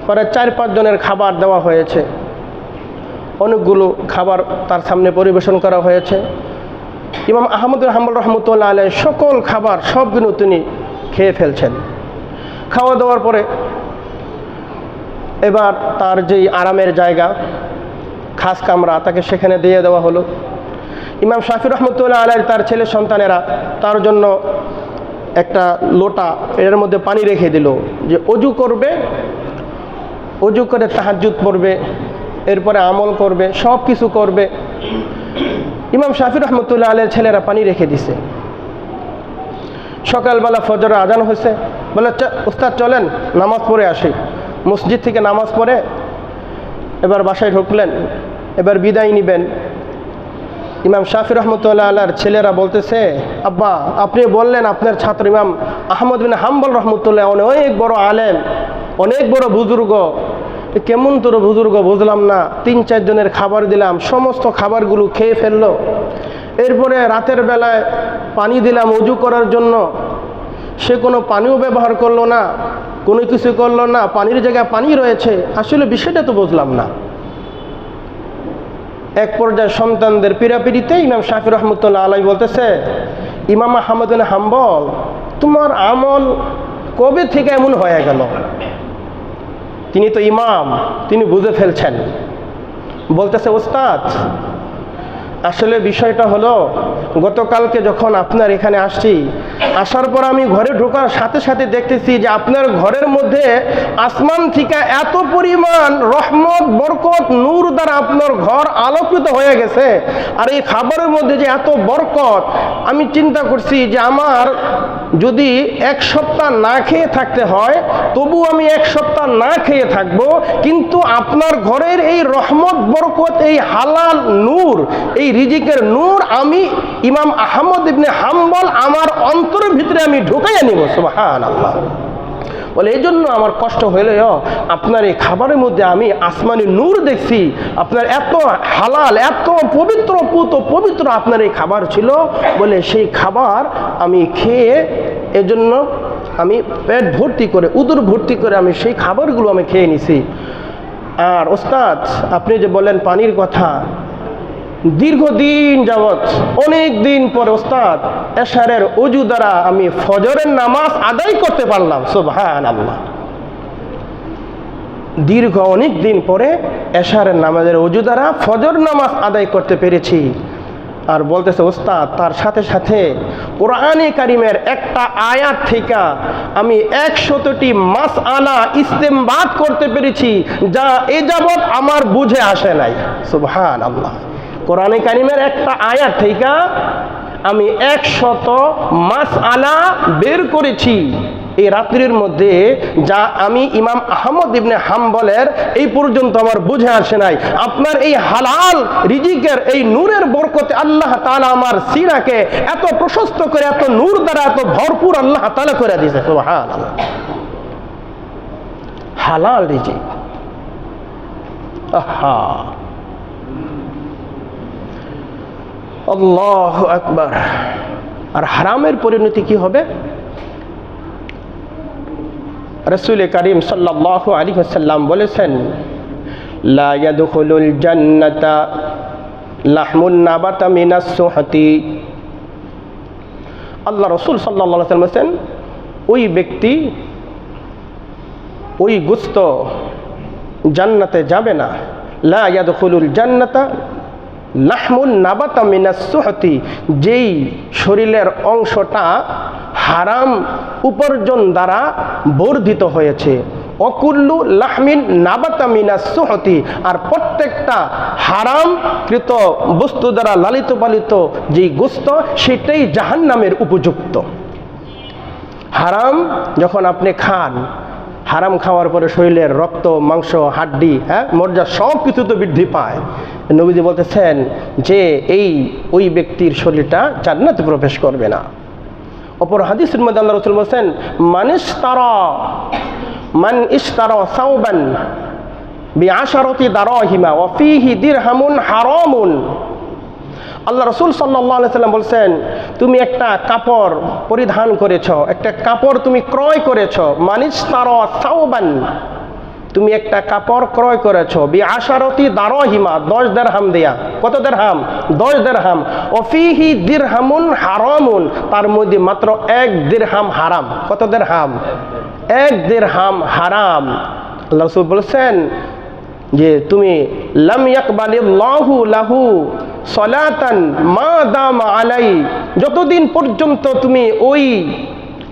প্রায় 4-5 জনের খাবার দেওয়া হয়েছে, অনেকগুলো খাবার তার সামনে পরিবেশন করা হয়েছে। ইমাম আহমদ বিন হাম্বল রহমতুল্লাহ আলাইহি সকল খাবার সবগুলো তিনি খেয়ে ফেলছেন। খাওয়া দাওয়ার পরে এবার তার যেই আরামের জায়গা খাস কামরা তাকে সেখানে দিয়ে দেওয়া হলো। ইমাম শাফি রহমতুল্লাহ আলাইহি তার ছেলে সন্তানেরা তার জন্য একটা লোটা এর মধ্যে পানি রেখে দিল যে অজু করবে, অজু করে তাহাজ্জুদ পড়বে, এরপরে আমল করবে, সব কিছু করবে। ইমাম শাফি রহমতুল্লাহ আলাইহির ছেলেরা পানি রেখে দিছে। সকালবেলা ফজর আজান হয়েছে, বলে উস্তাদ চলেন নামাজ পড়ে আসি। মসজিদ থেকে নামাজ পড়ে এবার বাসায় ঢুকলেন, এবার বিদায় নিবেন। ইমাম শাফি রহমতুল্লাহ আলাইহির ছেলেরা বলতেছে, আব্বা আপনি বললেন আপনার ছাত্র ইমাম আহমদ বিন হাম্বল রহমতুল্লাহ অনেক বড় আলেম, অনেক বড় বুজুর্গ, কেমন তোর বুজুর্গ বুঝলাম না, 3-4 জনের খাবার দিলাম, সমস্ত খাবারগুলো খেয়ে ফেললো। এরপরে রাতের বেলায় পানি দিলাম অজু করার জন্য, সে কোনো পানিও ব্যবহার করলো না, কোনো কিছু করলো না, পানির জায়গায় পানি রয়েছে, আসলে বিষয়টা তো বুঝলাম না। এক পর্যায়ে সন্তানদের পীড়াপিড়িতে ইমাম শাফি রহমতুল্লাহ আলাইহি বলতেছে, ইমাম আহমদ বিন হাম্বল তোমার আমল কবে থেকে এমন হয়ে গেল? তিনি তো ইমাম, তিনি বুঝে ফেলছেন। বলতেছে, ওস্তাদ আসলে বিষয়টা হলো গতকালকে যখন আপনার এখানে আসছি, আসার পর আমি ঘরে ঢোকার সাথে সাথে দেখতেছি যে আপনার ঘরের মধ্যে আসমান থেকে এত পরিমাণ রহমত বরকত নূর দ্বারা আপনার ঘর আলোকিত হয়ে গেছে। আর এই খাবারের মধ্যে যে এত বরকত, আমি চিন্তা করছি যে আমার যদি 1 সপ্তাহ না খেয়ে থাকতে হয় তবু আমি 1 সপ্তাহ না খেয়ে থাকবো, কিন্তু আপনার ঘরের এই রহমত বরকত, এই হালাল নূর, এই রিজিকের নূর আমি ইমাম আহমদ ইবনে হাম্বল আমার অন্তরের ভিতরে আমি ঢুকাইয়া নিব। সুবহানাল্লাহ। বলে এই জন্য আমার কষ্ট হইলেও আপনার এই খাবারের মধ্যে আমি আসমানি নূর দেখছি, আপনার এত হালাল, এত পবিত্র পবিত্র আপনার এই খাবার ছিল, বলে সেই খাবার আমি খেয়ে এজন্য আমি পেট ভর্তি করে, উদর ভর্তি করে আমি সেই খাবারগুলো আমি খেয়ে নিছি। আর ওস্তাদ আপনি যে বলেন পানির কথা, দীর্ঘদিন যাবৎ অনেক দিন পরে ওস্তাদ এশারের ওযু দ্বারা আমি ফজরের নামাজ আদায় করতে পারলাম। সুবহানাল্লাহ। দীর্ঘ অনেক দিন পরে এশারের নামাজের ওযু দ্বারা ফজর নামাজ আদায় করতে পেরেছি। আর বলতেছে ওস্তাদ তার সাথে সাথে কোরআনে কারিমের একটা আয়াত থেকে আমি 100টি মাসআলা ইস্তেমবাত করতে পেরেছি, যা এ যাবৎ আমার বুঝে আসে নাই। সুবহানাল্লাহ। কোরআনে কারিমের একটা আয়াত থেকে আমি 100 মাসআলা বের করেছি এই রাত্রির মধ্যে, যা আমি ইমাম আহমদ ইবনে হাম্বলের এই পর্যন্ত আমার বুঝে আসে নাই। আপনার এই হালাল রিজিকের এই নূরের বরকতে আল্লাহ তাআলা আমার সিরাকে এত প্রশস্ত করে, এত নূর দ্বারা এত ভরপুর আল্লাহ তাআলা করে দিয়েছে। সুবহানাল্লাহ। হালাল রিজিক, আহা, আল্লাহু আকবার। আর হারামের পরিণতি কি হবে? রাসূল করিম সাল্লাল্লাহু আলাইহি ওয়াসাল্লাম বলেছেন, লা ইয়াদখুলুল জান্নাতা লাহমুন নাবাতা মিনাস সুহতি। আল্লাহ রাসূল সাল্লাল্লাহু আলাইহি ওয়াসাল্লাম বলেছেন, ওই ব্যক্তি, ওই গোশত জান্নাতে যাবে না। লা ইয়াদখুলুল জান্নাতা লাহমুন নাবাতা মিনাস সুহতি, যেই শরীরের অংশটা হারাম উপার্জন দ্বারা বর্ধিত হয়েছে, অকুল্লু লাহমিন নাবাতা মিনাস সুহতি, আর প্রত্যেকটা হারামকৃত বস্তু দ্বারা লালিত পালিত যেই গোস্ত সেটাই জাহান্নামের উপযুক্ত। হারাম যখন আপনি খান, হারাম খাওয়ার পরে শরীরের রক্ত, মাংস, হাড্ডি, মজ্জা সব কিছু তো বৃদ্ধি পায়। নবীজি বলতেছেন যে ওই ব্যক্তির শরীরটা জান্নাতে প্রবেশ করবে না। অপর হাদিসের মধ্যে আল্লাহ রাসূল বলেছেন, মান ইশতারা সাওবান বিআশারাতি দারাহিমা ওয়া ফীহি দিরহামুন হারামুন। আল্লাহ রাসূল সাল্লাল্লাহু আলাইহি সাল্লাম বলছেন, তুমি একটা কাপড় পরিধান করেছ, একটা কাপড় তুমি ক্রয় করেছ, মান ইশতারা সাওবান, তুমি একটা কাপড় ক্রয় করেছ, বিআশারাতি দারাহিমা, 10 দিরহাম দেয়া। কত দিরহাম? 10 দিরহাম। ওয়া ফীহি দিরহামুন হারামুন, তার মধ্যে মাত্র 1 দিরহাম হারাম। কত দিরহাম? 1 দিরহাম হারাম। আল্লাহ রাসূল বলেছেন যে তুমি লাম ইয়াকবালিল্লাহু লাহু সালাতান মা দাম আলাই, যতদিন পর্যন্ত তুমি ওই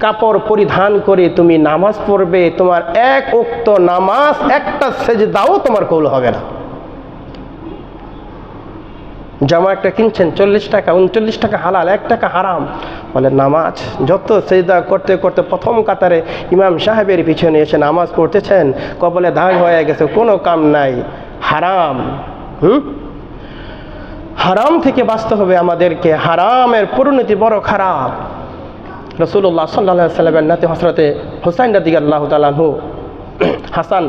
কাপড় পরিধান করে তুমি নামাজ পড়বে, তোমার 1 ওয়াক্ত নামাজ, একটা সেজদাও তোমার কবুল হবে না। জামা একটা কিনছেন 40 টাকা, 39 টাকা হালাল, 1 টাকা হারাম। বলে নামাজ যত সেজদা করতে করতে প্রথম কাতারে ইমাম সাহেবের পিছনে এসে নামাজ পড়তেছেন, কপালে দাগ হয়ে গেছে, কোনো কাম নাই, হারাম। হারাম থেকে বাঁচতে হবে আমাদেরকে, হারামের পরিণতি বড় খারাপ। রাসূলুল্লাহ সাল্লাল্লাহু আলাইহি ওয়াসাল্লামের নাতি হযরতে হুসাইন রাদিয়াল্লাহু তাআলা আনহু, হাসান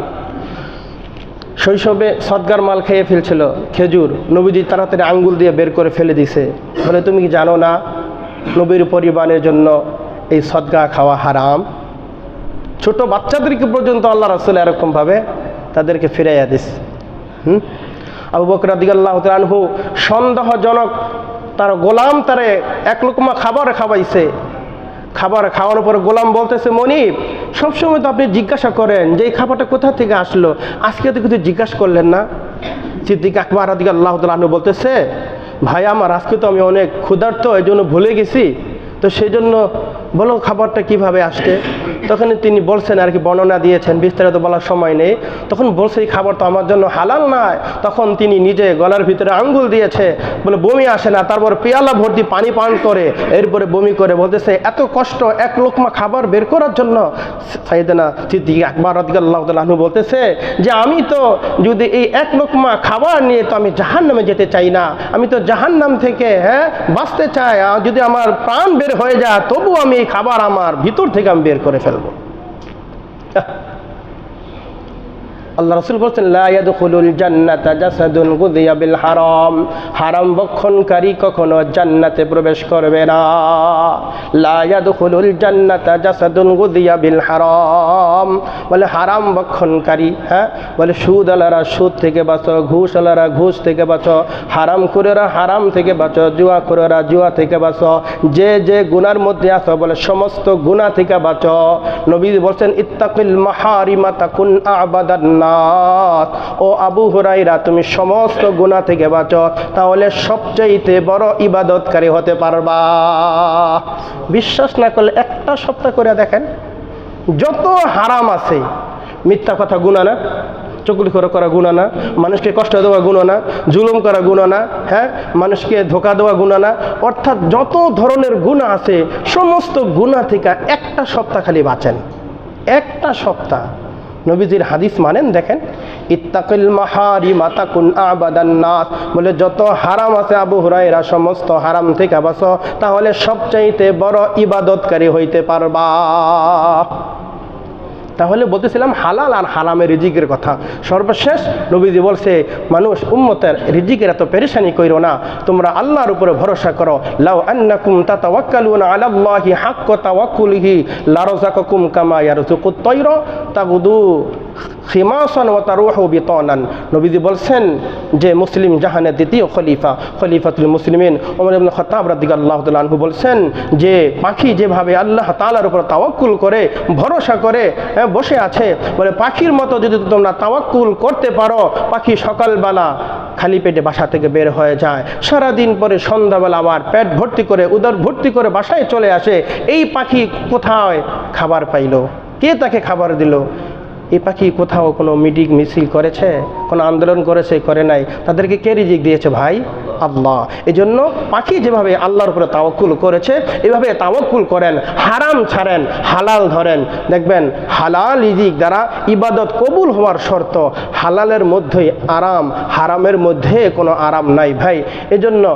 শৈশবে সদগার মাল খেয়ে ফেলছিল, খেজুর। নবীজি তাড়াতাড়ি আঙ্গুল দিয়ে বের করে ফেলে দিছে। বলে তুমি কি জানো না নবীর পরিবারের জন্য এই সদগা খাওয়া হারাম? ছোট বাচ্চাদেরকে পর্যন্ত আল্লাহ রাসূল এরকমভাবে তাদেরকে ফিরাইয়া দিস। আবু বকর রাদিয়াল্লাহু তাআলা আনহু সন্দেহজনক তার গোলাম তারে 1 লোকমা খাবার খাওয়াইছে। খাবার খাওয়ানোর পরে গোলাম বলতেছে, মনিব সবসময় তো আপনি জিজ্ঞাসা করেন যে এই খাবারটা কোথা থেকে আসলো, আজকে তো কিছু জিজ্ঞাসা করলেন না। সিদ্দিক আকবর রাদিয়াল্লাহু তাআলা আনহু বলতেছে, ভাই আমার আজকে তো আমি অনেক ক্ষুধার্ত, এই জন্য ভুলে গেছি, তো সেই জন্য বলো খাবারটা কিভাবে আসছে। তখন তিনি বলছেন আর কি, বর্ণনা দিয়েছেন, বিস্তারিত বলার সময় নেই। তখন বলছে এই খাবার তো আমার জন্য হালাল নয়। তখন তিনি নিজে গলার ভিতরে আঙ্গুল দিয়েছে, বলে বমি আসে না, তারপর পেয়ালা ভর্তি পানি পান করে এরপরে বমি করে বলতেছে এত কষ্ট 1 লোকমা খাবার বের করার জন্য। সাইয়েদনা সিদ্দিক আকবর রাদিয়াল্লাহু তাআলা আনহু বলতেছে যে আমি তো যদি এই 1 লোকমা খাবার নিয়ে তো আমি জাহান্নামে যেতে চাই না, আমি তো জাহান্নাম থেকে বাঁচতে চাই। যদি আমার প্রাণ বের হয়ে যায় তবু আমি এই খাবার আমার ভিতর থেকে আমি বের করে ফেলবো। আল্লাহ রাসূল বলেছেন, লা ইয়াদখুলুল জান্নাতা জাসাদুন গুযিয়া বিল হারাম, হারাম ভক্ষণকারী কখনো জান্নাতে প্রবেশ করবে না। লা ইয়াদখুলুল জান্নাতা জাসাদুন গুযিয়া বিল হারাম, বলে হারাম ভক্ষণকারী, বলে সুদওয়ালারা সুদ থেকে বাঁচো, ঘুষওয়ালারা ঘুষ থেকে বাঁচো, হারামখোরেরা হারাম থেকে বাঁচো, জুয়াখোরেরা জুয়া থেকে বাঁচো, যে যে গুনার মধ্যে আছো বলে সমস্ত গুনাহ থেকে বাঁচো। নবী বলেন, ইত্তাকিল মাহারিমা তাকুন আবাদান নাস। ও আবু হুরায়রা, তুমি সমস্ত গুনাহ থেকে বাঁচো, তাহলে সবচেয়ে বড় ইবাদতকারী হতে পারবা। বিশ্বাস না করলে একটা সপ্তাহ করে দেখেন, যত হারাম আছে, মিথ্যা কথা গুনাহ না, চুগলি করা গুনাহ না, মানুষকে কষ্ট দেওয়া গুনাহ না, জুলুম করা গুনাহ না, মানুষকে ধোঁকা দেওয়া গুনাহ না, অর্থাৎ যত ধরনের গুনাহ আছে সমস্ত গুনাহ থেকে একটা সপ্তাহ খালি বাঁচেন, একটা সপ্তাহ। নবীজির হাদিস মানেন, দেখেন, ইত্তাকিল মাহারিমা তাকুন আবাদান নাস, বলে যত হারাম আছে আবু হুরায়রা সমস্ত হারাম থেকে বাঁচো, তাহলে সবচাইতে বড় ইবাদতকারী হইতে পারবা। তাহলে বলতেছিলাম হালাল আর হারামের রিজিকের কথা। সর্বশেষ নবীজি বলছে, মানুষ উম্মতের রিজিকের এত পেরেশানি কইরো না, তোমরা আল্লাহর উপরে ভরসা করো। লাউ আন্নাকুম তাতাওয়াক্কালুনা আলাল্লাহি হাক্কা তাওয়াক্কুলিহি লারাযাকাকুম কামা ইয়ারযুকুত তায়রা তাগুদু খিমাসান ওয়া তারুহু বিতানান। নবীজি বলছেন যে মুসলিম জাহানের দ্বিতীয় খলিফাতুল মুসলিমিন ওমর ইবনে খাত্তাব রাদিয়াল্লাহু তাআলা আনহু বলছেন যে পাখি যেভাবে আল্লাহ তাআলার উপর তাওয়াক্কুল করে ভরসা করে বসে আছে, বলে পাখির মতো যদি তোমরা তাওয়াক্কুল করতে পারো, পাখি সকালবেলা খালি পেটে বাসা থেকে বের হয়ে যায়, সারাদিন পরে সন্ধ্যাবেলা আবার পেট ভর্তি করে উদর ভর্তি করে বাসায় চলে আসে। এই পাখি কোথায় খাবার পাইল? কে তাকে খাবার দিল? এই পাখি কোথাও কোনো মিটিং মিছিল করেছে, কোনো আন্দোলন করেছে? করে নাই। তাদেরকে কে রিজিক দিয়েছে ভাই? আল্লাহ। এই জন্য পাখি যেভাবে আল্লাহর উপরে তাওয়াক্কুল করেছে, এভাবে তাওয়াক্কুল করেন, হারাম ছাড়েন, হালাল ধরেন। দেখবেন হালাল রিজিক দ্বারা ইবাদত কবুল হওয়ার শর্ত। হালালের মধ্যেই আরাম, হারামের মধ্যে কোনো আরাম নাই ভাই। এজন্য